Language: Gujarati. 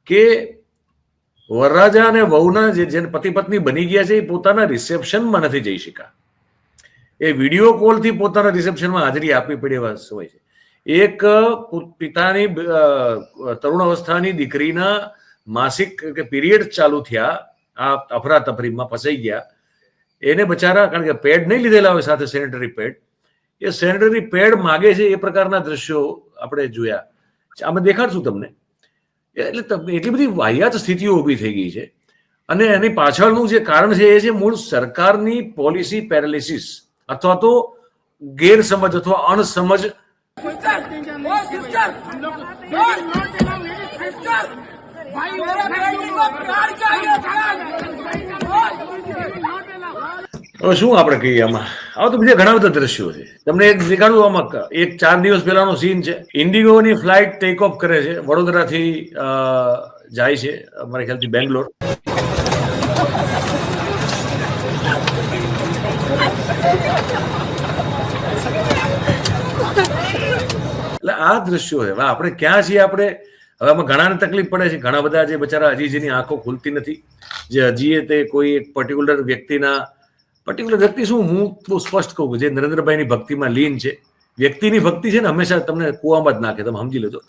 કે વરરાજા અને વહુના જે પતિ પત્ની બની ગયા છે એ પોતાના રિસેપ્શનમાં નથી જઈ શક્યા. એ વિડીયો કોલથી પોતાના રિસેપ્શનમાં હાજરી આપવી પડે એવા હોય છે. એક પિતાની તરુણ અવસ્થાની દીકરીના માસિક કે પીરિયડ ચાલુ થયા, આ અફરાતફરીમાં ફસાઈ ગયા. એને બચારા, કારણ કે પેડ નહીં લીધેલા હોય સાથે સેનેટરી પેડ, એ સેનેટરી પેડ માગે છે એ પ્રકારના દ્રશ્યો આપણે જોયા. આમે દેખાડશું તમને. એટલે એટલી બધી વાહિયાત સ્થિતિઓ ઊભી થઈ ગઈ છે. અને એની પાછળનું જે કારણ છે એ છે મૂળ સરકારની પોલિસી પેરાલિસિસ અથવા તો ગેરસમજ અથવા અણસમજ. હવે શું આપણે કહીએ આમાં? આવા તો બીજા ઘણા બધા દ્રશ્યો છે. તમને એક દેખાડું. આમાં એક 4 દિવસ પહેલાનો સીન છે. ઇન્ડિગોની ફ્લાઇટ ટેક ઓફ કરે છે, વડોદરાથી જાય છે અમારા ખ્યાલથી બેંગ્લોર. એટલે આ દ્રશ્યો છે. આપણે ક્યાં છીએ? આપણે હવે આમાં ઘણાને તકલીફ પડે છે. ઘણા બધા જે બચારા હજી જેની આંખો ખુલતી નથી, જે હજી તે કોઈ એક પર્ટિક્યુલર વ્યક્તિ શું, હું તો સ્પષ્ટ કહું કે જે નરેન્દ્રભાઈની ભક્તિમાં લીન છે. વ્યક્તિની ભક્તિ છે ને હંમેશા તમને કુવામાં જ નાખે, તમે સમજી લેજો.